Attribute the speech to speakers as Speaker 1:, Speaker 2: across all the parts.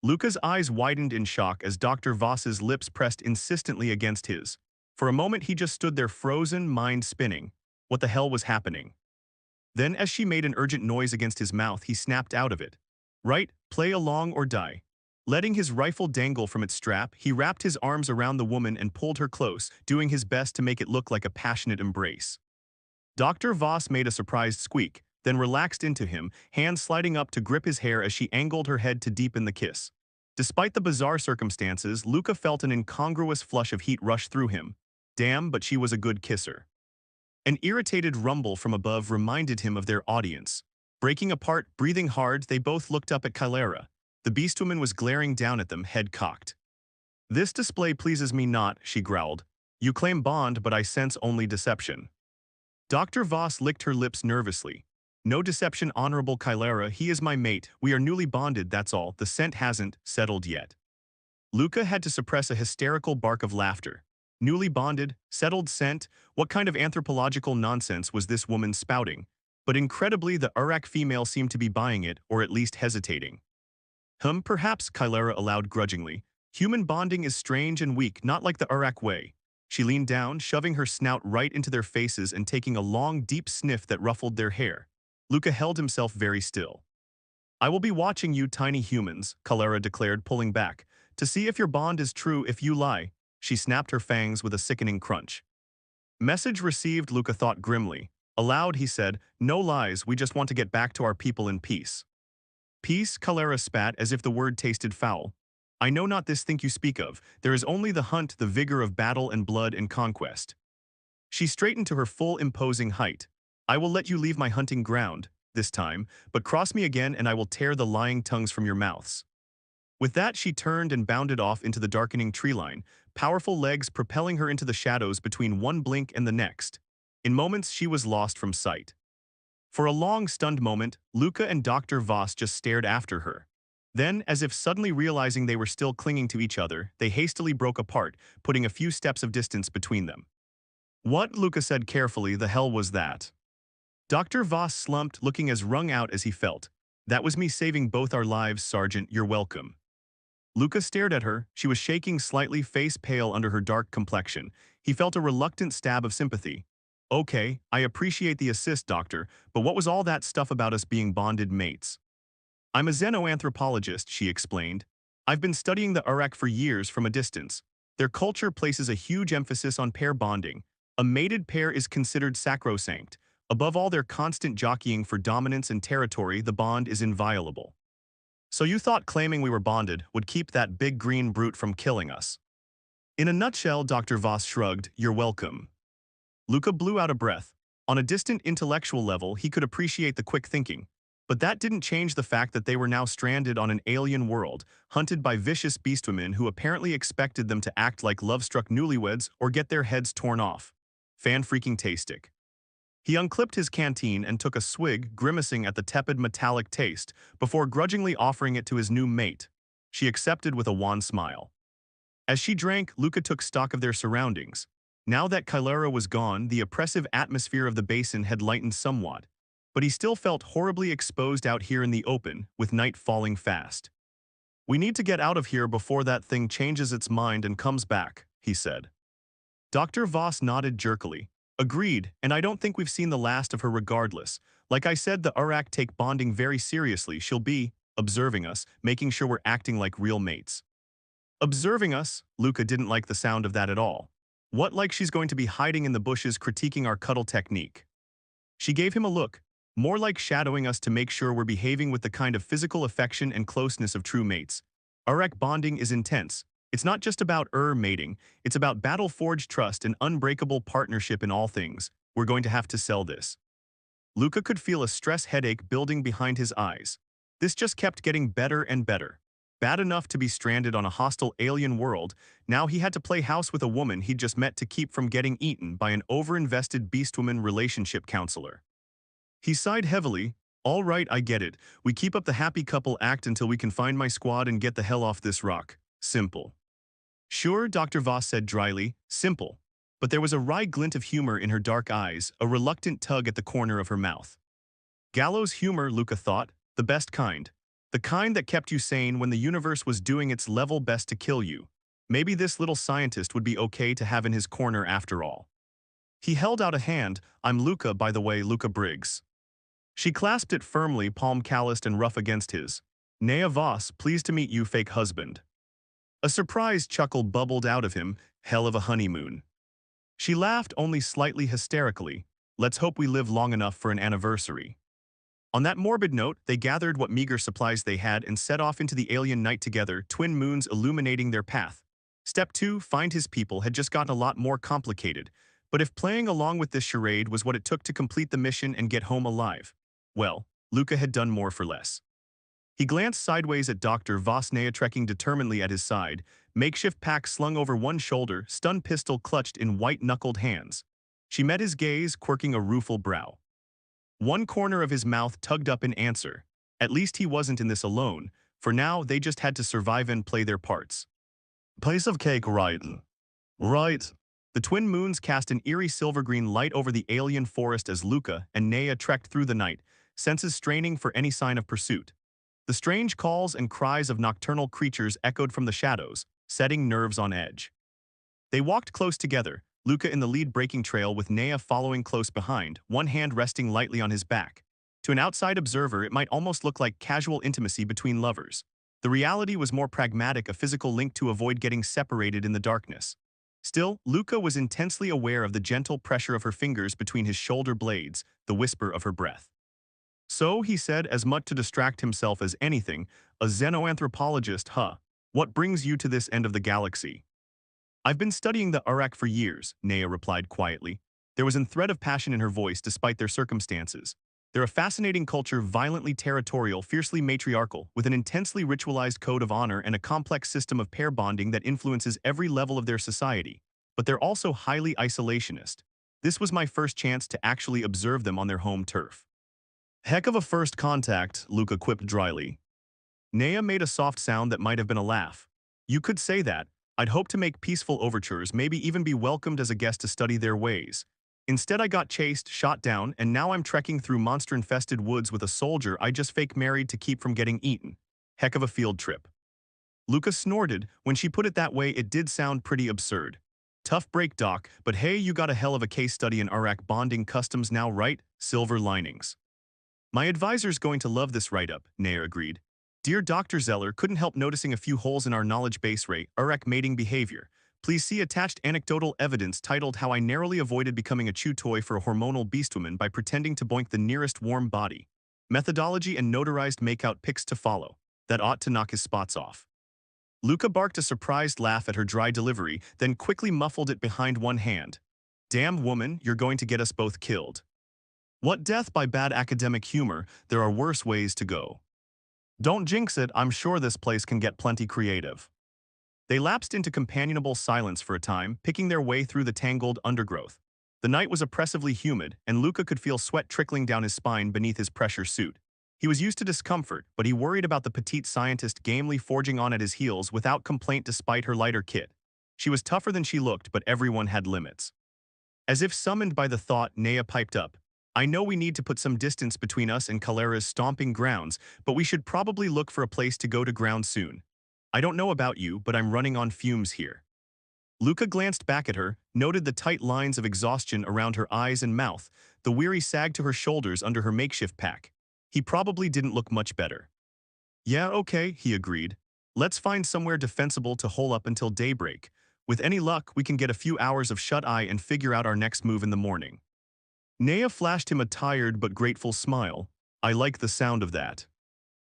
Speaker 1: Luca's eyes widened in shock as Dr. Voss's lips pressed insistently against his. For a moment he just stood there frozen, mind spinning. What the hell was happening? Then as she made an urgent noise against his mouth, he snapped out of it. Right, play along or die. Letting his rifle dangle from its strap, he wrapped his arms around the woman and pulled her close, doing his best to make it look like a passionate embrace. Dr. Voss made a surprised squeak, then relaxed into him, hands sliding up to grip his hair as she angled her head to deepen the kiss. Despite the bizarre circumstances, Luca felt an incongruous flush of heat rush through him. Damn, but she was a good kisser. An irritated rumble from above reminded him of their audience. Breaking apart, breathing hard, they both looked up at Kylera. The Beastwoman was glaring down at them, head cocked. "This display pleases me not," she growled. "You claim bond, but I sense only deception." Dr. Voss licked her lips nervously. "No deception, Honorable Kylera, he is my mate. We are newly bonded, that's all. The scent hasn't settled yet." Luca had to suppress a hysterical bark of laughter. Newly bonded, settled scent, what kind of anthropological nonsense was this woman spouting? But incredibly, the Urak female seemed to be buying it, or at least hesitating. Perhaps, Kylera allowed grudgingly. Human bonding is strange and weak, not like the Urak way. She leaned down, shoving her snout right into their faces and taking a long, deep sniff that ruffled their hair. Luca held himself very still. "I will be watching you tiny humans," Kylera declared, pulling back, "to see if your bond is true. If you lie." She snapped her fangs with a sickening crunch. Message received, Luca thought grimly. Aloud, he said, "No lies, we just want to get back to our people in peace." "Peace?" Kylera spat as if the word tasted foul. "I know not this think you speak of. There is only the hunt, the vigor of battle and blood and conquest." She straightened to her full imposing height. "I will let you leave my hunting ground, this time, but cross me again and I will tear the lying tongues from your mouths." With that, she turned and bounded off into the darkening tree line, powerful legs propelling her into the shadows between one blink and the next. In moments, she was lost from sight. For a long, stunned moment, Luca and Dr. Voss just stared after her. Then, as if suddenly realizing they were still clinging to each other, they hastily broke apart, putting a few steps of distance between them. "What?" Luca said carefully, "the hell was that?" Dr. Voss slumped, looking as wrung out as he felt. "That was me saving both our lives, Sergeant, you're welcome." Luca stared at her. She was shaking slightly, face pale under her dark complexion. He felt a reluctant stab of sympathy. "Okay, I appreciate the assist, Doctor, but what was all that stuff about us being bonded mates?" "I'm a xenoanthropologist," she explained. "I've been studying the Urak for years from a distance. Their culture places a huge emphasis on pair bonding. A mated pair is considered sacrosanct. Above all their constant jockeying for dominance and territory, the bond is inviolable." "So you thought claiming we were bonded would keep that big green brute from killing us?" "In a nutshell," Dr. Voss shrugged, "you're welcome." Luca blew out a breath. On a distant intellectual level, he could appreciate the quick thinking. But that didn't change the fact that they were now stranded on an alien world, hunted by vicious beastwomen who apparently expected them to act like love-struck newlyweds or get their heads torn off. Fan-freaking-tastic. He unclipped his canteen and took a swig, grimacing at the tepid metallic taste, before grudgingly offering it to his new mate. She accepted with a wan smile. As she drank, Luca took stock of their surroundings. Now that Kylera was gone, the oppressive atmosphere of the basin had lightened somewhat, but he still felt horribly exposed out here in the open, with night falling fast. "We need to get out of here before that thing changes its mind and comes back," he said. Dr. Voss nodded jerkily. "Agreed, and I don't think we've seen the last of her regardless. Like I said, the Urak take bonding very seriously. She'll be observing us, making sure we're acting like real mates." "Observing us?" Luca didn't like the sound of that at all. "What, like she's going to be hiding in the bushes critiquing our cuddle technique?" She gave him a look, more like shadowing us to make sure we're behaving with the kind of physical affection and closeness of true mates. Urak bonding is intense. It's not just about mating, it's about battle-forged trust and unbreakable partnership in all things. We're going to have to sell this. Luca could feel a stress headache building behind his eyes. This just kept getting better and better. Bad enough to be stranded on a hostile alien world, now he had to play house with a woman he'd just met to keep from getting eaten by an overinvested beastwoman relationship counselor. He sighed heavily. "All right, I get it. We keep up the happy couple act until we can find my squad and get the hell off this rock. Simple." "Sure," Dr. Voss said dryly, "simple." But there was a wry glint of humor in her dark eyes, a reluctant tug at the corner of her mouth. Gallows humor, Luca thought, the best kind. The kind that kept you sane when the universe was doing its level best to kill you. Maybe this little scientist would be okay to have in his corner after all. He held out a hand. I'm Luca, by the way, Luca Briggs. She clasped it firmly, palm calloused and rough against his. Nea Voss, pleased to meet you, fake husband. A surprised chuckle bubbled out of him. Hell of a honeymoon. She laughed only slightly hysterically. Let's hope we live long enough for an anniversary. On that morbid note, they gathered what meager supplies they had and set off into the alien night together, twin moons illuminating their path. Step 2, find his people, had just gotten a lot more complicated. But if playing along with this charade was what it took to complete the mission and get home alive, well, Luca had done more for less. He glanced sideways at Dr. Voss, Nea trekking determinedly at his side, makeshift pack slung over one shoulder, stun pistol clutched in white-knuckled hands. She met his gaze, quirking a rueful brow. One corner of his mouth tugged up in answer. At least he wasn't in this alone. For now, they just had to survive and play their parts. Piece of cake, right? Right. The twin moons cast an eerie silver-green light over the alien forest as Luca and Nea trekked through the night, senses straining for any sign of pursuit. The strange calls and cries of nocturnal creatures echoed from the shadows, setting nerves on edge. They walked close together, Luca in the lead breaking trail with Nea following close behind, one hand resting lightly on his back. To an outside observer, it might almost look like casual intimacy between lovers. The reality was more pragmatic, a physical link to avoid getting separated in the darkness. Still, Luca was intensely aware of the gentle pressure of her fingers between his shoulder blades, the whisper of her breath. So, he said, as much to distract himself as anything, a xenoanthropologist, huh? What brings you to this end of the galaxy? I've been studying the Urak for years, Nea replied quietly. There was a thread of passion in her voice despite their circumstances. They're a fascinating culture, violently territorial, fiercely matriarchal, with an intensely ritualized code of honor and a complex system of pair bonding that influences every level of their society. But they're also highly isolationist. This was my first chance to actually observe them on their home turf. Heck of a first contact, Luca quipped dryly. Nea made a soft sound that might have been a laugh. You could say that. I'd hoped to make peaceful overtures, maybe even be welcomed as a guest to study their ways. Instead, I got chased, shot down, and now I'm trekking through monster-infested woods with a soldier I just fake married to keep from getting eaten. Heck of a field trip. Luca snorted. When she put it that way, it did sound pretty absurd. Tough break, Doc, but hey, you got a hell of a case study in Urak bonding customs now, right? Silver linings. My advisor's going to love this write-up, Nea agreed. Dear Dr. Zeller, couldn't help noticing a few holes in our knowledge base rate, Urak mating behavior. Please see attached anecdotal evidence titled How I Narrowly Avoided Becoming a Chew Toy for a Hormonal Beastwoman by Pretending to Boink the Nearest Warm Body. Methodology and notarized makeout pics to follow. That ought to knock his spots off. Luca barked a surprised laugh at her dry delivery, then quickly muffled it behind one hand. Damn woman, you're going to get us both killed. What death by bad academic humor, there are worse ways to go. Don't jinx it, I'm sure this place can get plenty creative. They lapsed into companionable silence for a time, picking their way through the tangled undergrowth. The night was oppressively humid, and Luca could feel sweat trickling down his spine beneath his pressure suit. He was used to discomfort, but he worried about the petite scientist gamely forging on at his heels without complaint despite her lighter kit. She was tougher than she looked, but everyone had limits. As if summoned by the thought, Nea piped up. I know we need to put some distance between us and Calera's stomping grounds, but we should probably look for a place to go to ground soon. I don't know about you, but I'm running on fumes here. Luca glanced back at her, noted the tight lines of exhaustion around her eyes and mouth, the weary sag to her shoulders under her makeshift pack. He probably didn't look much better. Yeah, okay, he agreed. Let's find somewhere defensible to hole up until daybreak. With any luck, we can get a few hours of shut-eye and figure out our next move in the morning. Nea flashed him a tired but grateful smile. I like the sound of that.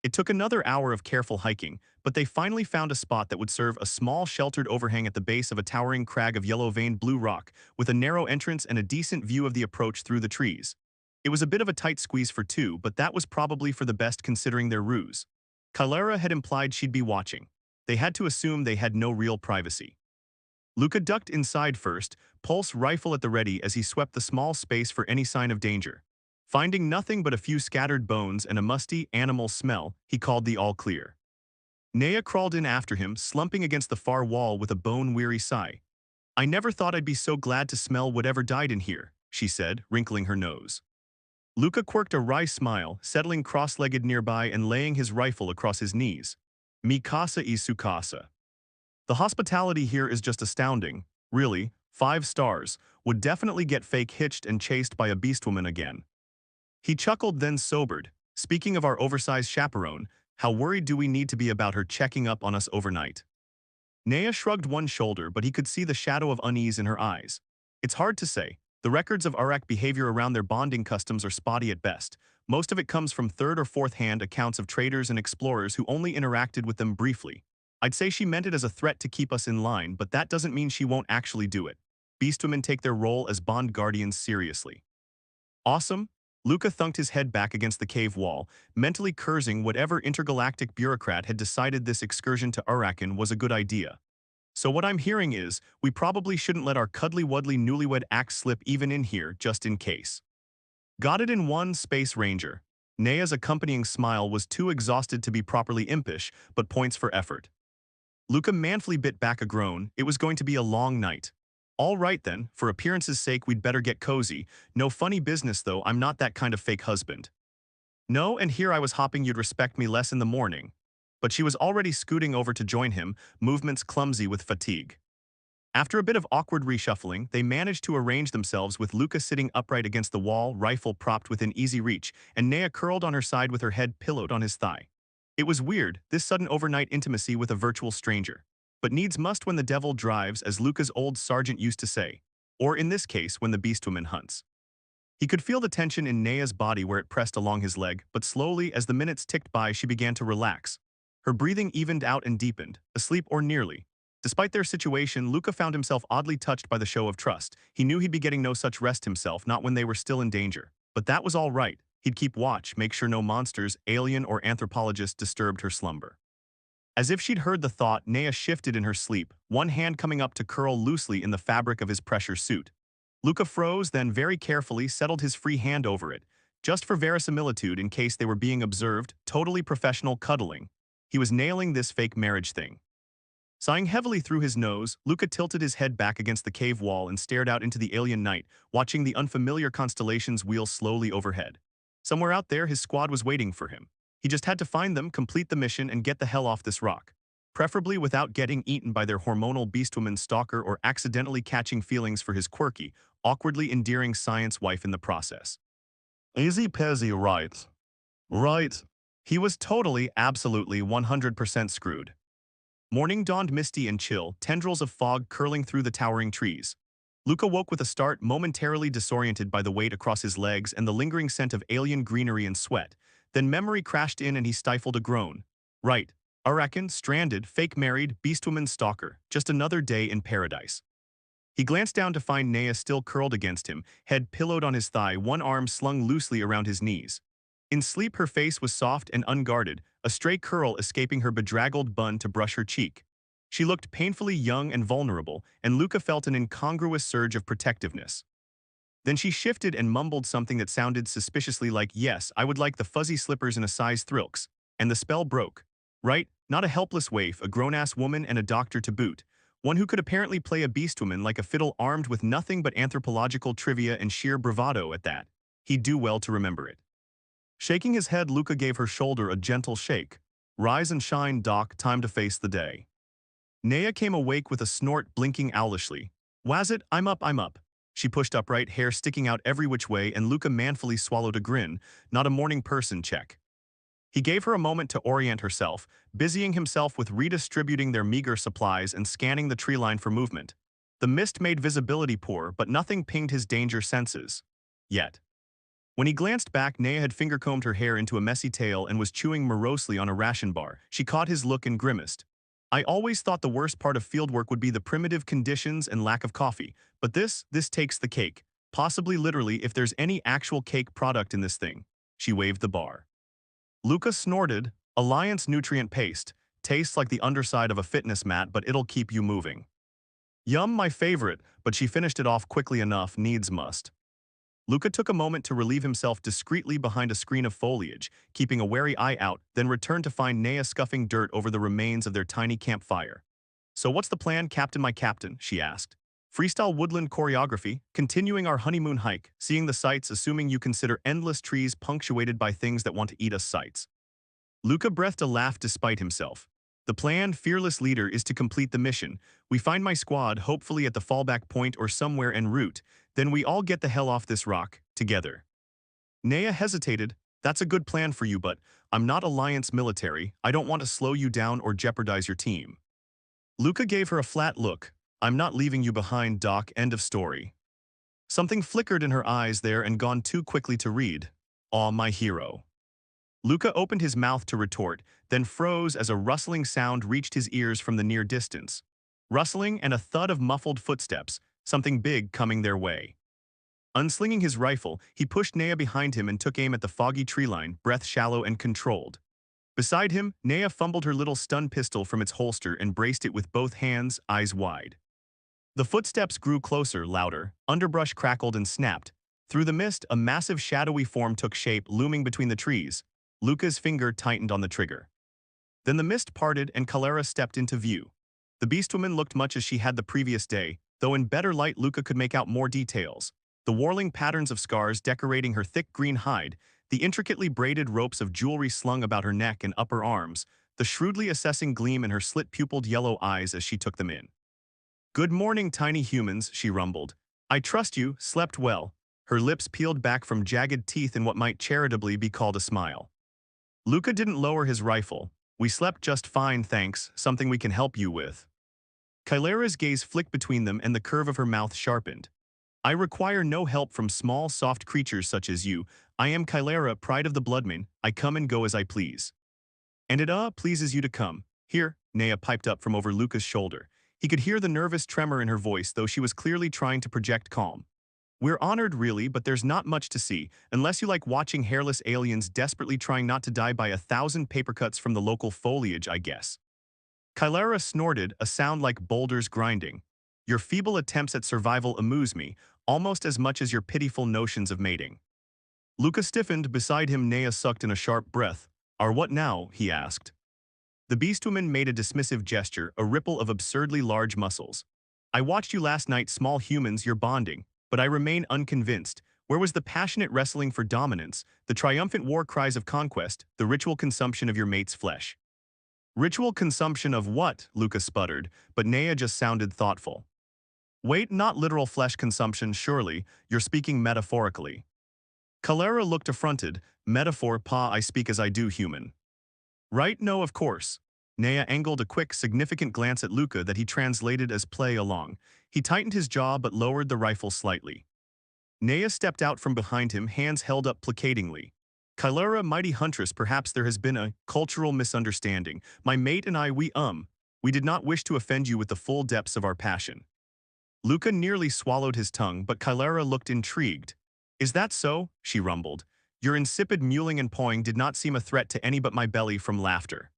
Speaker 1: It took another hour of careful hiking, but they finally found a spot that would serve a small sheltered overhang at the base of a towering crag of yellow-veined blue rock, with a narrow entrance and a decent view of the approach through the trees. It was a bit of a tight squeeze for two, but that was probably for the best considering their ruse. Calera had implied she'd be watching. They had to assume they had no real privacy. Luca ducked inside first, pulse rifle at the ready as he swept the small space for any sign of danger. Finding nothing but a few scattered bones and a musty animal smell, he called the all clear. Nea crawled in after him, slumping against the far wall with a bone-weary sigh. I never thought I'd be so glad to smell whatever died in here, she said, wrinkling her nose. Luca quirked a wry smile, settling cross-legged nearby and laying his rifle across his knees. Mi casa y su casa. The hospitality here is just astounding. Really, 5 stars. Would definitely get fake hitched and chased by a beastwoman again. He chuckled, then sobered. Speaking of our oversized chaperone, how worried do we need to be about her checking up on us overnight? Naya shrugged one shoulder, but he could see the shadow of unease in her eyes. It's hard to say. The records of Arak behavior around their bonding customs are spotty at best. Most of it comes from third or fourth-hand accounts of traders and explorers who only interacted with them briefly. I'd say she meant it as a threat to keep us in line, but that doesn't mean she won't actually do it. Beastwomen take their role as bond guardians seriously. Awesome? Luca thunked his head back against the cave wall, mentally cursing whatever intergalactic bureaucrat had decided this excursion to Arakan was a good idea. So what I'm hearing is, we probably shouldn't let our cuddly-wuddly newlywed axe slip even in here, just in case. Got it in one, Space Ranger. Naya's accompanying smile was too exhausted to be properly impish, but points for effort. Luca manfully bit back a groan. It was going to be a long night. All right then, for appearance's sake we'd better get cozy. No funny business though, I'm not that kind of fake husband. No, and here I was hoping you'd respect me less in the morning. But she was already scooting over to join him, movements clumsy with fatigue. After a bit of awkward reshuffling, they managed to arrange themselves with Luca sitting upright against the wall, rifle propped within easy reach, and Naya curled on her side with her head pillowed on his thigh. It was weird, this sudden overnight intimacy with a virtual stranger. But needs must when the devil drives, as Luca's old sergeant used to say. Or in this case, when the beastwoman hunts. He could feel the tension in Naya's body where it pressed along his leg, but slowly, as the minutes ticked by, she began to relax. Her breathing evened out and deepened, asleep or nearly. Despite their situation, Luca found himself oddly touched by the show of trust. He knew he'd be getting no such rest himself, not when they were still in danger. But that was all right. He'd keep watch, make sure no monsters, alien or anthropologist, disturbed her slumber. As if she'd heard the thought, Naya shifted in her sleep, one hand coming up to curl loosely in the fabric of his pressure suit. Luca froze, then very carefully settled his free hand over it, just for verisimilitude in case they were being observed, totally professional cuddling. He was nailing this fake marriage thing. Sighing heavily through his nose, Luca tilted his head back against the cave wall and stared out into the alien night, watching the unfamiliar constellations wheel slowly overhead. Somewhere out there, his squad was waiting for him. He just had to find them, complete the mission, and get the hell off this rock. Preferably without getting eaten by their hormonal beastwoman stalker or accidentally catching feelings for his quirky, awkwardly endearing science wife in the process. Easy peasy, right? Right. He was totally, absolutely 100% screwed. Morning dawned misty and chill, tendrils of fog curling through the towering trees. Luca woke with a start, momentarily disoriented by the weight across his legs and the lingering scent of alien greenery and sweat. Then memory crashed in and he stifled a groan. Right. Arakan, stranded, fake married, beastwoman stalker. Just another day in paradise. He glanced down to find Naya still curled against him, head pillowed on his thigh, one arm slung loosely around his knees. In sleep her face was soft and unguarded, a stray curl escaping her bedraggled bun to brush her cheek. She looked painfully young and vulnerable, and Luca felt an incongruous surge of protectiveness. Then she shifted and mumbled something that sounded suspiciously like, yes, I would like the fuzzy slippers in a size thrilks. And the spell broke. Right? Not a helpless waif, a grown-ass woman and a doctor to boot. One who could apparently play a beastwoman like a fiddle armed with nothing but anthropological trivia and sheer bravado at that. He'd do well to remember it. Shaking his head, Luca gave her shoulder a gentle shake. Rise and shine, Doc, time to face the day. Naya came awake with a snort, blinking owlishly. Was it? I'm up, I'm up. She pushed upright, hair sticking out every which way, and Luca manfully swallowed a grin, not a morning person check. He gave her a moment to orient herself, busying himself with redistributing their meager supplies and scanning the tree line for movement. The mist made visibility poor, but nothing pinged his danger senses. Yet. When he glanced back, Naya had finger-combed her hair into a messy tail and was chewing morosely on a ration bar. She caught his look and grimaced. I always thought the worst part of fieldwork would be the primitive conditions and lack of coffee, but this takes the cake. Possibly literally if there's any actual cake product in this thing. She waved the bar. Luca snorted. Alliance nutrient paste. Tastes like the underside of a fitness mat, but it'll keep you moving. Yum, my favorite, but she finished it off quickly enough, needs must. Luca took a moment to relieve himself discreetly behind a screen of foliage, keeping a wary eye out, then returned to find Naya scuffing dirt over the remains of their tiny campfire. So what's the plan, Captain, my captain? She asked. Freestyle woodland choreography, continuing our honeymoon hike, seeing the sights assuming you consider endless trees punctuated by things that want to eat us sights. Luca breathed a laugh despite himself. The plan, fearless leader, is to complete the mission. We find my squad, hopefully at the fallback point or somewhere en route, then we all get the hell off this rock, together. Nea hesitated. That's a good plan for you, but I'm not Alliance military. I don't want to slow you down or jeopardize your team. Luca gave her a flat look. I'm not leaving you behind, Doc. End of story. Something flickered in her eyes there and gone too quickly to read. Aw, my hero. Luca opened his mouth to retort, then froze as a rustling sound reached his ears from the near distance. Rustling and a thud of muffled footsteps, something big coming their way. Unslinging his rifle, he pushed Nea behind him and took aim at the foggy tree line, breath shallow and controlled. Beside him, Nea fumbled her little stun pistol from its holster and braced it with both hands, eyes wide. The footsteps grew closer, louder, underbrush crackled and snapped. Through the mist, a massive shadowy form took shape, looming between the trees. Luca's finger tightened on the trigger. Then the mist parted and Calera stepped into view. The Beastwoman looked much as she had the previous day, though in better light Luca could make out more details. The whirling patterns of scars decorating her thick green hide, the intricately braided ropes of jewelry slung about her neck and upper arms, the shrewdly assessing gleam in her slit-pupiled yellow eyes as she took them in. Good morning, tiny humans, she rumbled. I trust you, slept well. Her lips peeled back from jagged teeth in what might charitably be called a smile. Luca didn't lower his rifle. We slept just fine, thanks, something we can help you with. Kylera's gaze flicked between them and the curve of her mouth sharpened. I require no help from small, soft creatures such as you. I am Kylera, pride of the Bloodmane. I come and go as I please. And it pleases you to come. Here, Nea piped up from over Luca's shoulder. He could hear the nervous tremor in her voice, though she was clearly trying to project calm. We're honored, really, but there's not much to see, unless you like watching hairless aliens desperately trying not to die by 1,000 paper cuts from the local foliage, I guess. Kylera snorted, a sound like boulders grinding. Your feeble attempts at survival amuse me, almost as much as your pitiful notions of mating. Luca stiffened. Beside him, Nea sucked in a sharp breath. Are what now? He asked. The Beastwoman made a dismissive gesture, a ripple of absurdly large muscles. I watched you last night, small humans, you're bonding, but I remain unconvinced. Where was the passionate wrestling for dominance, the triumphant war cries of conquest, the ritual consumption of your mate's flesh? Ritual consumption of what? Luca sputtered, but Nea just sounded thoughtful. Wait, not literal flesh consumption, surely, you're speaking metaphorically. Calera looked affronted. Metaphor, pa, I speak as I do human. Right, no, of course. Nea angled a quick, significant glance at Luca that he translated as play along. He tightened his jaw but lowered the rifle slightly. Nea stepped out from behind him, hands held up placatingly. Kylera, mighty huntress, perhaps there has been a cultural misunderstanding. My mate and I, we did not wish to offend you with the full depths of our passion. Luca nearly swallowed his tongue, but Kylera looked intrigued. Is that so? She rumbled. Your insipid mewling and pawing did not seem a threat to any but my belly from laughter.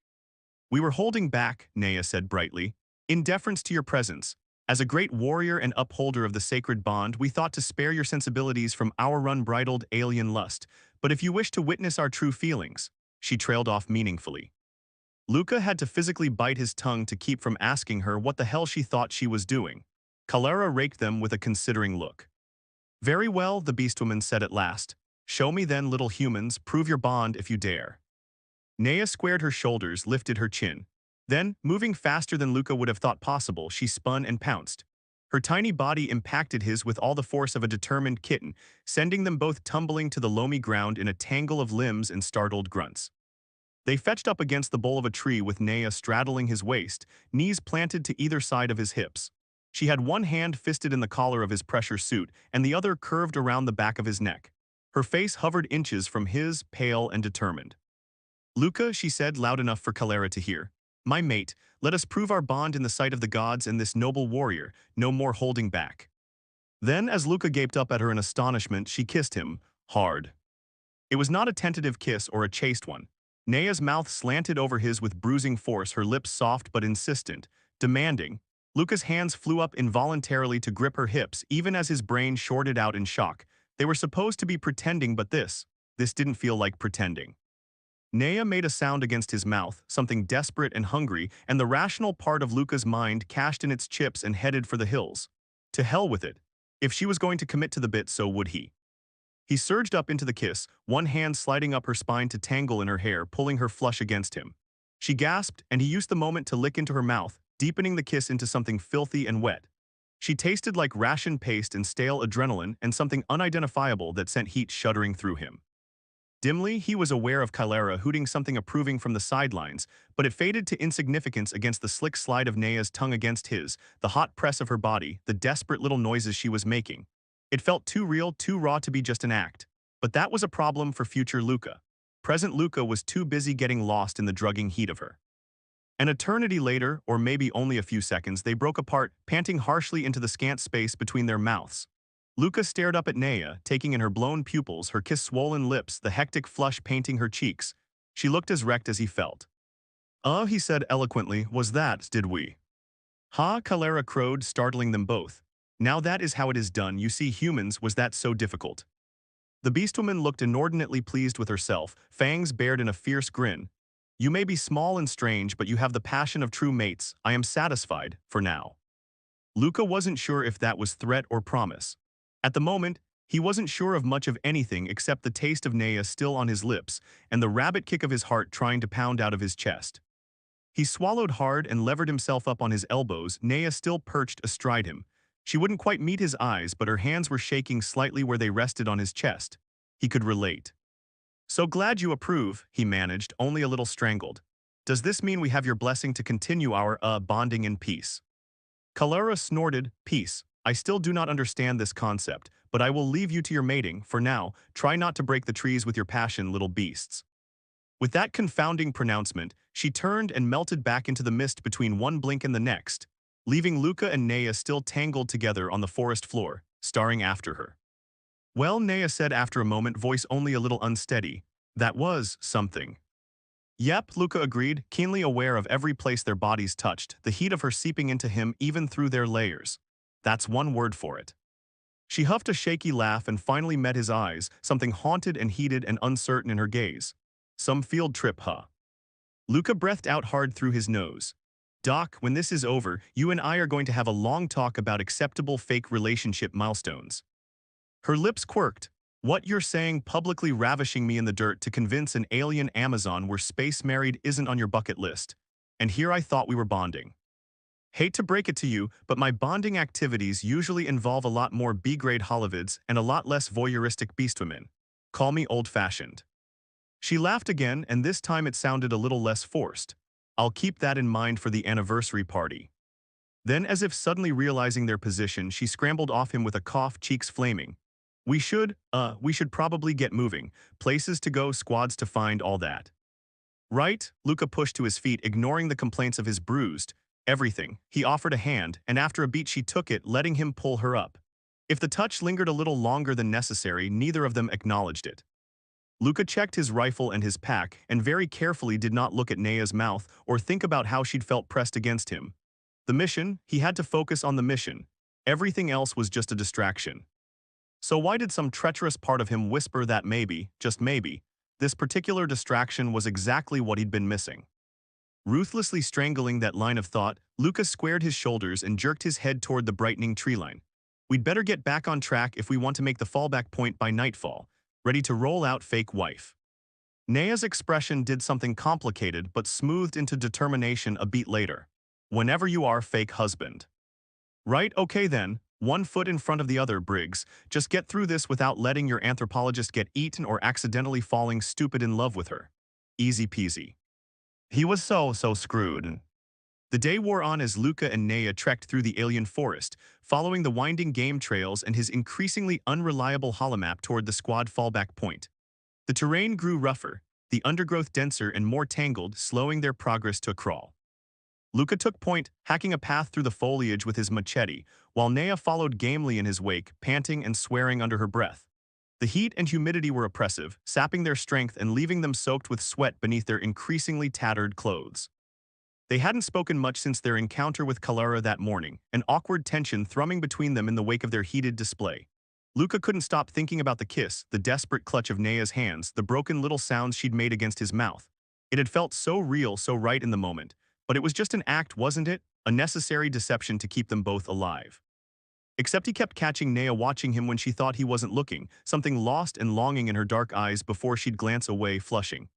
Speaker 1: We were holding back, Nea said brightly, in deference to your presence. As a great warrior and upholder of the sacred bond, we thought to spare your sensibilities from our unbridled alien lust, but if you wish to witness our true feelings, she trailed off meaningfully. Luca had to physically bite his tongue to keep from asking her what the hell she thought she was doing. Calera raked them with a considering look. Very well, the Beastwoman said at last. Show me then, little humans, prove your bond if you dare. Nea squared her shoulders, lifted her chin. Then, moving faster than Luca would have thought possible, she spun and pounced. Her tiny body impacted his with all the force of a determined kitten, sending them both tumbling to the loamy ground in a tangle of limbs and startled grunts. They fetched up against the bole of a tree with Nea straddling his waist, knees planted to either side of his hips. She had one hand fisted in the collar of his pressure suit and the other curved around the back of his neck. Her face hovered inches from his, pale and determined. Luca, she said loud enough for Calera to hear. My mate, let us prove our bond in the sight of the gods and this noble warrior, no more holding back. Then, as Luca gaped up at her in astonishment, she kissed him, hard. It was not a tentative kiss or a chaste one. Nea's mouth slanted over his with bruising force, her lips soft but insistent, demanding. Luca's hands flew up involuntarily to grip her hips, even as his brain shorted out in shock. They were supposed to be pretending, but this didn't feel like pretending. Nea made a sound against his mouth, something desperate and hungry, and the rational part of Luca's mind cashed in its chips and headed for the hills. To hell with it. If she was going to commit to the bit, so would he. He surged up into the kiss, one hand sliding up her spine to tangle in her hair, pulling her flush against him. She gasped, and he used the moment to lick into her mouth, deepening the kiss into something filthy and wet. She tasted like ration paste and stale adrenaline and something unidentifiable that sent heat shuddering through him. Dimly, he was aware of Kylera hooting something approving from the sidelines, but it faded to insignificance against the slick slide of Nea's tongue against his, the hot press of her body, the desperate little noises she was making. It felt too real, too raw to be just an act. But that was a problem for future Luca. Present Luca was too busy getting lost in the drugging heat of her. An eternity later, or maybe only a few seconds, they broke apart, panting harshly into the scant space between their mouths. Luca stared up at Nea, taking in her blown pupils, her kiss-swollen lips, the hectic flush painting her cheeks. She looked as wrecked as he felt. He said eloquently, was that, did we? Ha, Kylera crowed, startling them both. Now that is how it is done, you see humans, was that so difficult? The Beastwoman looked inordinately pleased with herself, fangs bared in a fierce grin. You may be small and strange, but you have the passion of true mates. I am satisfied, for now. Luca wasn't sure if that was threat or promise. At the moment, he wasn't sure of much of anything except the taste of Nea still on his lips and the rabbit kick of his heart trying to pound out of his chest. He swallowed hard and levered himself up on his elbows, Nea still perched astride him. She wouldn't quite meet his eyes, but her hands were shaking slightly where they rested on his chest. He could relate. So glad you approve, he managed, only a little strangled. Does this mean we have your blessing to continue our, bonding in peace? Kylera snorted, peace. I still do not understand this concept, but I will leave you to your mating, for now. Try not to break the trees with your passion, little beasts. With that confounding pronouncement, she turned and melted back into the mist between one blink and the next, leaving Luca and Nea still tangled together on the forest floor, staring after her. Well, Nea said after a moment, voice only a little unsteady, that was something. Yep, Luca agreed, keenly aware of every place their bodies touched, the heat of her seeping into him even through their layers. That's one word for it. She huffed a shaky laugh and finally met his eyes, something haunted and heated and uncertain in her gaze. Some field trip, huh? Luca breathed out hard through his nose. Doc, when this is over, you and I are going to have a long talk about acceptable fake relationship milestones. Her lips quirked. What you're saying, publicly ravishing me in the dirt to convince an alien Amazon we're space married isn't on your bucket list. And here I thought we were bonding. Hate to break it to you, but my bonding activities usually involve a lot more B-grade Holovids and a lot less voyeuristic beastwomen. Call me old-fashioned. She laughed again, and this time it sounded a little less forced. I'll keep that in mind for the anniversary party. Then, as if suddenly realizing their position, she scrambled off him with a cough, cheeks flaming. We should probably get moving. Places to go, squads to find, all that. Right? Luca pushed to his feet, ignoring the complaints of his bruised. Everything. He offered a hand, and after a beat she took it, letting him pull her up. If the touch lingered a little longer than necessary, neither of them acknowledged it. Luca checked his rifle and his pack, and very carefully did not look at Nea's mouth or think about how she'd felt pressed against him. The mission, he had to focus on the mission. Everything else was just a distraction. So why did some treacherous part of him whisper that maybe, just maybe, this particular distraction was exactly what he'd been missing? Ruthlessly strangling that line of thought, Lucas squared his shoulders and jerked his head toward the brightening treeline. We'd better get back on track if we want to make the fallback point by nightfall, ready to roll out fake wife. Nea's expression did something complicated but smoothed into determination a beat later. Whenever you are, fake husband. Right, okay then, one foot in front of the other, Briggs. Just get through this without letting your anthropologist get eaten or accidentally falling stupid in love with her. Easy peasy. He was so screwed. The day wore on as Luca and Nea trekked through the alien forest, following the winding game trails and his increasingly unreliable holomap toward the squad fallback point. The terrain grew rougher, the undergrowth denser and more tangled, slowing their progress to a crawl. Luca took point, hacking a path through the foliage with his machete, while Nea followed gamely in his wake, panting and swearing under her breath. The heat and humidity were oppressive, sapping their strength and leaving them soaked with sweat beneath their increasingly tattered clothes. They hadn't spoken much since their encounter with Kylera that morning, an awkward tension thrumming between them in the wake of their heated display. Luca couldn't stop thinking about the kiss, the desperate clutch of Nea's hands, the broken little sounds she'd made against his mouth. It had felt so real, so right in the moment. But it was just an act, wasn't it? A necessary deception to keep them both alive. Except he kept catching Nea watching him when she thought he wasn't looking, something lost and longing in her dark eyes before she'd glance away, flushing.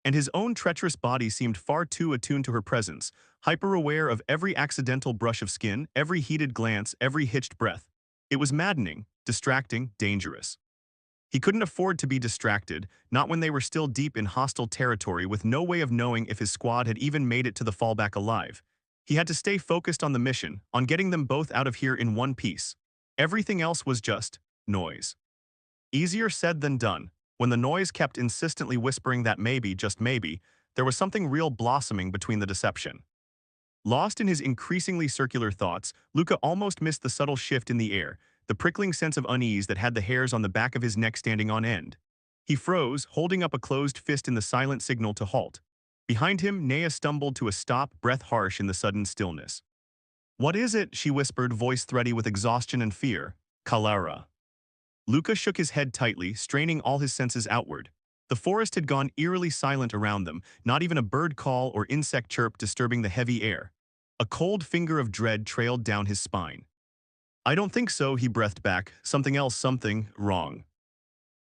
Speaker 1: And his own treacherous body seemed far too attuned to her presence, hyper-aware of every accidental brush of skin, every heated glance, every hitched breath. It was maddening, distracting, dangerous. He couldn't afford to be distracted, not when they were still deep in hostile territory with no way of knowing if his squad had even made it to the fallback alive. He had to stay focused on the mission, on getting them both out of here in one piece. Everything else was just noise. Easier said than done. When the noise kept insistently whispering that maybe, just maybe, there was something real blossoming between the deception. Lost in his increasingly circular thoughts, Luca almost missed the subtle shift in the air, the prickling sense of unease that had the hairs on the back of his neck standing on end. He froze, holding up a closed fist in the silent signal to halt. Behind him, Nea stumbled to a stop, breath harsh in the sudden stillness. "What is it?" she whispered, voice thready with exhaustion and fear. "Calara." Luca shook his head tightly, straining all his senses outward. The forest had gone eerily silent around them, not even a bird call or insect chirp disturbing the heavy air. A cold finger of dread trailed down his spine. "I don't think so," he breathed back. "Something else, something wrong."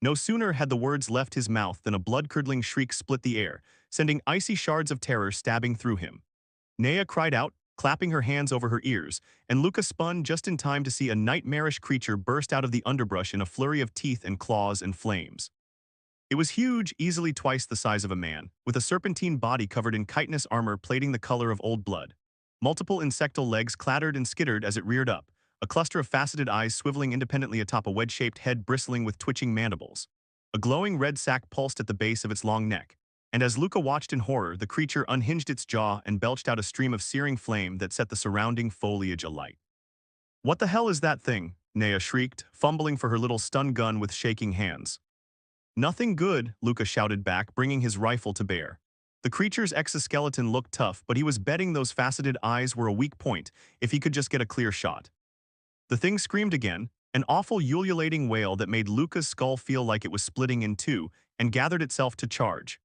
Speaker 1: No sooner had the words left his mouth than a blood-curdling shriek split the air, sending icy shards of terror stabbing through him. Nea cried out, clapping her hands over her ears, and Luca spun just in time to see a nightmarish creature burst out of the underbrush in a flurry of teeth and claws and flames. It was huge, easily twice the size of a man, with a serpentine body covered in chitinous armor plating the color of old blood. Multiple insectal legs clattered and skittered as it reared up, a cluster of faceted eyes swiveling independently atop a wedge-shaped head bristling with twitching mandibles. A glowing red sac pulsed at the base of its long neck, and as Luca watched in horror, the creature unhinged its jaw and belched out a stream of searing flame that set the surrounding foliage alight. "What the hell is that thing?" Nea shrieked, fumbling for her little stun gun with shaking hands. "Nothing good," Luca shouted back, bringing his rifle to bear. The creature's exoskeleton looked tough, but he was betting those faceted eyes were a weak point if he could just get a clear shot. The thing screamed again, an awful ululating wail that made Luca's skull feel like it was splitting in two, and gathered itself to charge.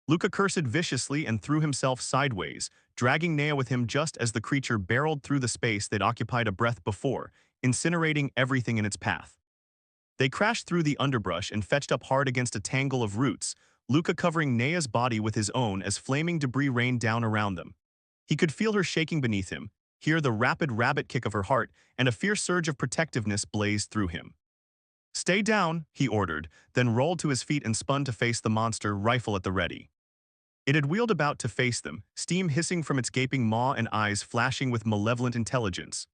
Speaker 1: Luca cursed viciously and threw himself sideways, dragging Nea with him just as the creature barreled through the space they'd occupied a breath before, incinerating everything in its path. They crashed through the underbrush and fetched up hard against a tangle of roots, Luca covering Nea's body with his own as flaming debris rained down around them. He could feel her shaking beneath him, hear the rapid rabbit kick of her heart, and a fierce surge of protectiveness blazed through him. "Stay down," he ordered, then rolled to his feet and spun to face the monster, rifle at the ready. It had wheeled about to face them, steam hissing from its gaping maw and eyes flashing with malevolent intelligence.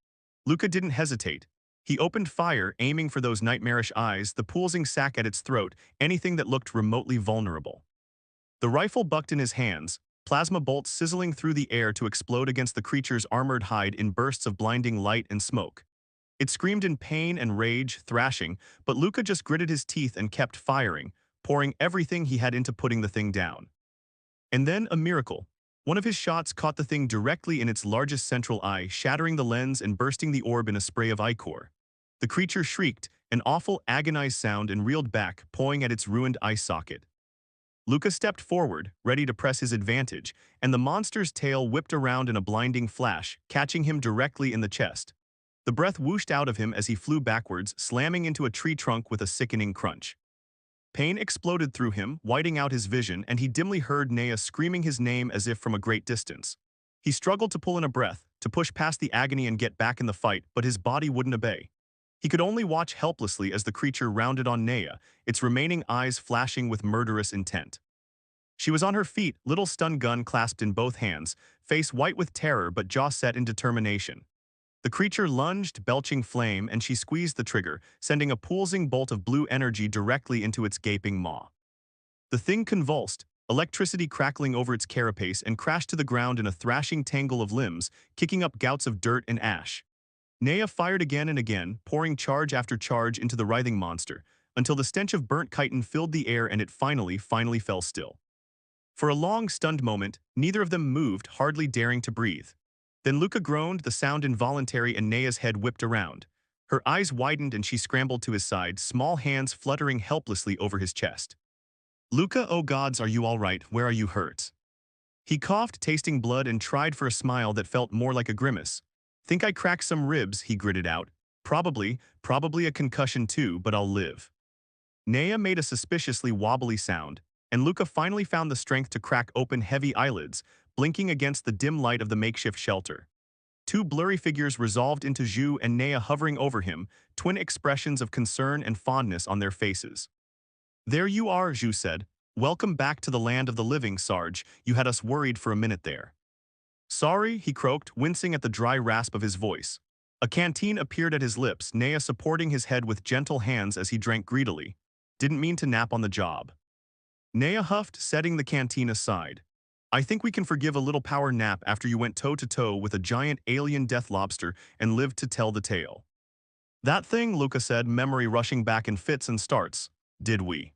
Speaker 1: Luca didn't hesitate. He opened fire, aiming for those nightmarish eyes, the pulsing sack at its throat, anything that looked remotely vulnerable. The rifle bucked in his hands, plasma bolts sizzling through the air to explode against the creature's armored hide in bursts of blinding light and smoke. It screamed in pain and rage, thrashing, but Luca just gritted his teeth and kept firing, pouring everything he had into putting the thing down. And then a miracle. One of his shots caught the thing directly in its largest central eye, shattering the lens and bursting the orb in a spray of ichor. The creature shrieked, an awful, agonized sound, and reeled back, pawing at its ruined eye socket. Luca stepped forward, ready to press his advantage, and the monster's tail whipped around in a blinding flash, catching him directly in the chest. The breath whooshed out of him as he flew backwards, slamming into a tree trunk with a sickening crunch. Pain exploded through him, whiting out his vision, and he dimly heard Nea screaming his name as if from a great distance. He struggled to pull in a breath, to push past the agony and get back in the fight, but his body wouldn't obey. He could only watch helplessly as the creature rounded on Nea, its remaining eyes flashing with murderous intent. She was on her feet, little stun gun clasped in both hands, face white with terror but jaw set in determination. The creature lunged, belching flame, and she squeezed the trigger, sending a pulsing bolt of blue energy directly into its gaping maw. The thing convulsed, electricity crackling over its carapace, and crashed to the ground in a thrashing tangle of limbs, kicking up gouts of dirt and ash. Nea fired again and again, pouring charge after charge into the writhing monster, until the stench of burnt chitin filled the air and it finally fell still. For a long, stunned moment, neither of them moved, hardly daring to breathe. Then Luca groaned, the sound involuntary, and Nea's head whipped around. Her eyes widened and she scrambled to his side, small hands fluttering helplessly over his chest. "Luca, oh gods, are you all right? Where are you hurt?" He coughed, tasting blood, and tried for a smile that felt more like a grimace. "Think I cracked some ribs," he gritted out. Probably a concussion too, but I'll live. Naya made a suspiciously wobbly sound, and Luca finally found the strength to crack open heavy eyelids, blinking against the dim light of the makeshift shelter. Two blurry figures resolved into Zhu and Naya hovering over him, twin expressions of concern and fondness on their faces. There you are, Zhu said. Welcome back to the land of the living, Sarge. You had us worried for a minute there. Sorry, he croaked, wincing at the dry rasp of his voice. A canteen appeared at his lips, Naya supporting his head with gentle hands as he drank greedily. Didn't mean to nap on the job. Naya huffed, setting the canteen aside. I think we can forgive a little power nap after you went toe-to-toe with a giant alien death lobster and lived to tell the tale. That thing, Luca said, memory rushing back in fits and starts. Did we?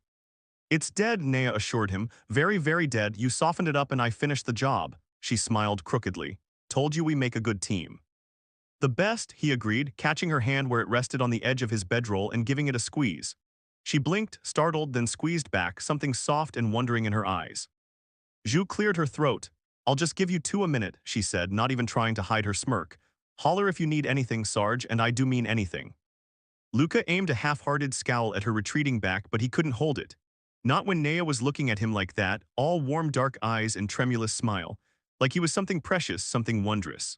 Speaker 1: It's dead, Naya assured him. Very, very dead. You softened it up and I finished the job. She smiled crookedly. Told you we make a good team. The best, he agreed, catching her hand where it rested on the edge of his bedroll and giving it a squeeze. She blinked, startled, then squeezed back, something soft and wondering in her eyes. Zhu cleared her throat. I'll just give you two a minute, she said, not even trying to hide her smirk. Holler if you need anything, Sarge, and I do mean anything. Luca aimed a half-hearted scowl at her retreating back, but he couldn't hold it. Not when Naya was looking at him like that, all warm dark eyes and tremulous smile, like he was something precious, something wondrous.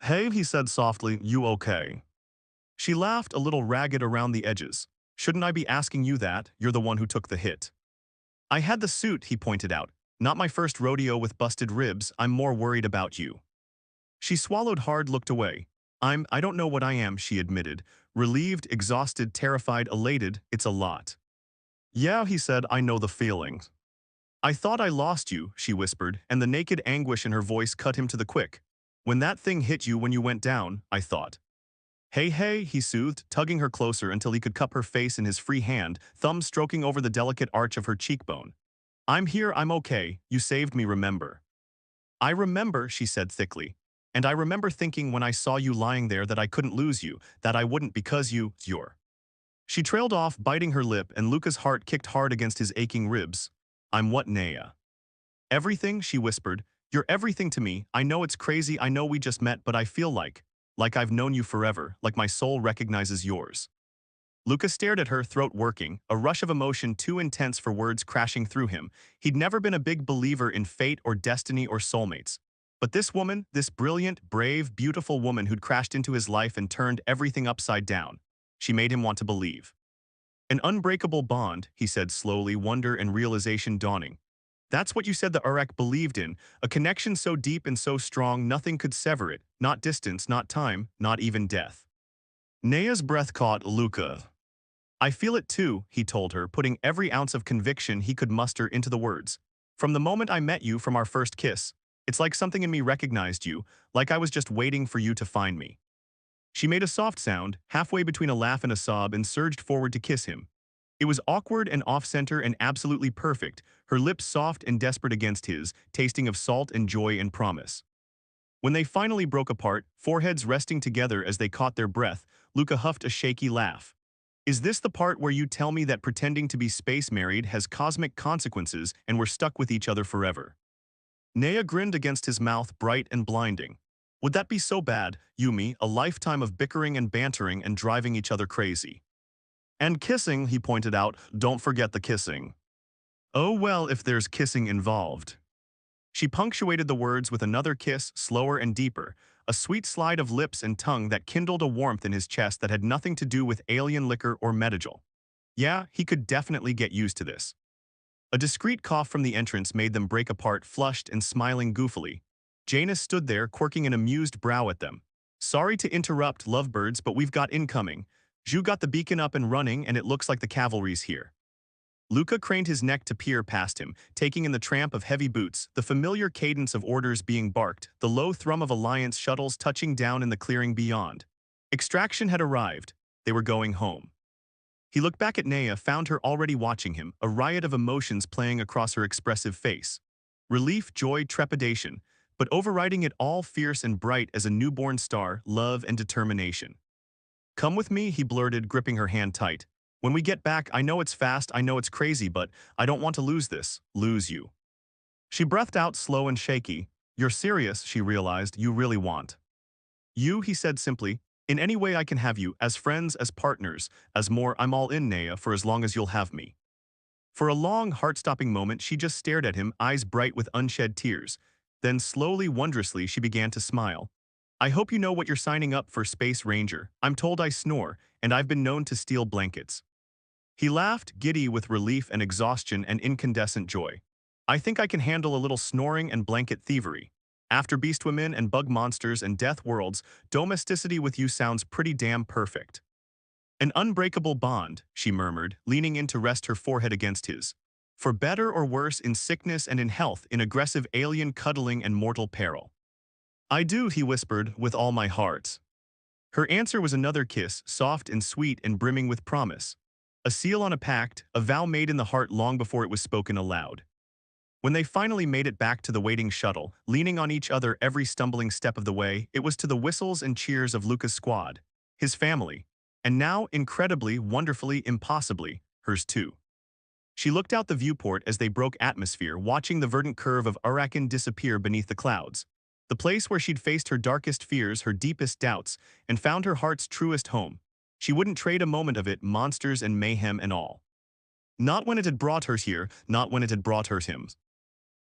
Speaker 1: Hey, he said softly, you okay? She laughed a little ragged around the edges. Shouldn't I be asking you that? You're the one who took the hit. I had the suit, he pointed out. Not my first rodeo with busted ribs, I'm more worried about you. She swallowed hard, looked away. I don't know what I am, she admitted. Relieved, exhausted, terrified, elated, it's a lot. Yeah, he said, I know the feeling. I thought I lost you, she whispered, and the naked anguish in her voice cut him to the quick. When that thing hit you when you went down, I thought. Hey, he soothed, tugging her closer until he could cup her face in his free hand, thumb stroking over the delicate arch of her cheekbone. I'm here, I'm okay, you saved me, remember. I remember, she said thickly. And I remember thinking when I saw you lying there that I couldn't lose you, that I wouldn't because you're. She trailed off, biting her lip, and Luca's heart kicked hard against his aching ribs. I'm what, Naya? Everything, she whispered. You're everything to me. I know it's crazy, I know we just met, but I feel like I've known you forever, like my soul recognizes yours. Luca stared at her, throat working, a rush of emotion too intense for words crashing through him. He'd never been a big believer in fate or destiny or soulmates. But this woman, this brilliant, brave, beautiful woman who'd crashed into his life and turned everything upside down, she made him want to believe. An unbreakable bond, he said slowly, wonder and realization dawning. That's what you said the Urek believed in, a connection so deep and so strong nothing could sever it, not distance, not time, not even death. Naya's breath caught. Luca. I feel it too, he told her, putting every ounce of conviction he could muster into the words. From the moment I met you, from our first kiss, it's like something in me recognized you, like I was just waiting for you to find me. She made a soft sound, halfway between a laugh and a sob, and surged forward to kiss him. It was awkward and off-center and absolutely perfect, her lips soft and desperate against his, tasting of salt and joy and promise. When they finally broke apart, foreheads resting together as they caught their breath, Luca huffed a shaky laugh. Is this the part where you tell me that pretending to be space married has cosmic consequences and we're stuck with each other forever? Naya grinned against his mouth, bright and blinding. Would that be so bad, Yumi, a lifetime of bickering and bantering and driving each other crazy? And kissing, he pointed out, don't forget the kissing. Oh well, if there's kissing involved. She punctuated the words with another kiss, slower and deeper, a sweet slide of lips and tongue that kindled a warmth in his chest that had nothing to do with alien liquor or medical. Yeah, he could definitely get used to this. A discreet cough from the entrance made them break apart, flushed and smiling goofily. Janus stood there, quirking an amused brow at them. Sorry to interrupt, lovebirds, but we've got incoming. Zhu got the beacon up and running, and it looks like the cavalry's here. Luca craned his neck to peer past him, taking in the tramp of heavy boots, the familiar cadence of orders being barked, the low thrum of Alliance shuttles touching down in the clearing beyond. Extraction had arrived. They were going home. He looked back at Naya, found her already watching him, a riot of emotions playing across her expressive face. Relief, joy, trepidation, but overriding it all fierce and bright as a newborn star, love and determination. Come with me, he blurted, gripping her hand tight. When we get back, I know it's fast, I know it's crazy, but I don't want to lose this, lose you. She breathed out slow and shaky. You're serious, she realized, you really want. You, he said simply. In any way I can have you, as friends, as partners, as more, I'm all in, Naya, for as long as you'll have me. For a long, heart-stopping moment, she just stared at him, eyes bright with unshed tears. Then slowly, wondrously, she began to smile. I hope you know what you're signing up for, Space Ranger. I'm told I snore, and I've been known to steal blankets. He laughed, giddy with relief and exhaustion and incandescent joy. I think I can handle a little snoring and blanket thievery. After Beastwomen and bug monsters and death worlds, domesticity with you sounds pretty damn perfect. An unbreakable bond, she murmured, leaning in to rest her forehead against his. For better or worse, in sickness and in health, in aggressive alien cuddling and mortal peril. I do, he whispered, with all my heart. Her answer was another kiss, soft and sweet and brimming with promise. A seal on a pact, a vow made in the heart long before it was spoken aloud. When they finally made it back to the waiting shuttle, leaning on each other every stumbling step of the way, it was to the whistles and cheers of Luca's squad, his family, and now, incredibly, wonderfully, impossibly, hers too. She looked out the viewport as they broke atmosphere, watching the verdant curve of Arakan disappear beneath the clouds. The place where she'd faced her darkest fears, her deepest doubts, and found her heart's truest home. She wouldn't trade a moment of it, monsters and mayhem and all. Not when it had brought her here, not when it had brought her him.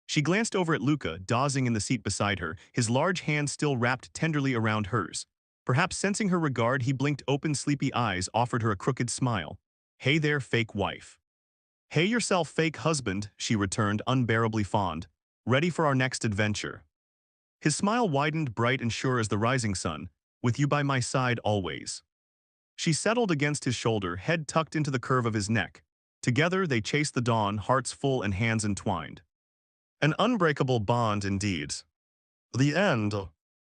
Speaker 1: She glanced over at Luca, dozing in the seat beside her, his large hand still wrapped tenderly around hers. Perhaps sensing her regard, he blinked open, sleepy eyes, offered her a crooked smile. Hey there, fake wife. Hey yourself, fake husband, she returned, unbearably fond. Ready for our next adventure. His smile widened, bright and sure as the rising sun. With you by my side always. She settled against his shoulder, head tucked into the curve of his neck. Together they chased the dawn, hearts full and hands entwined. An unbreakable bond indeed. The end.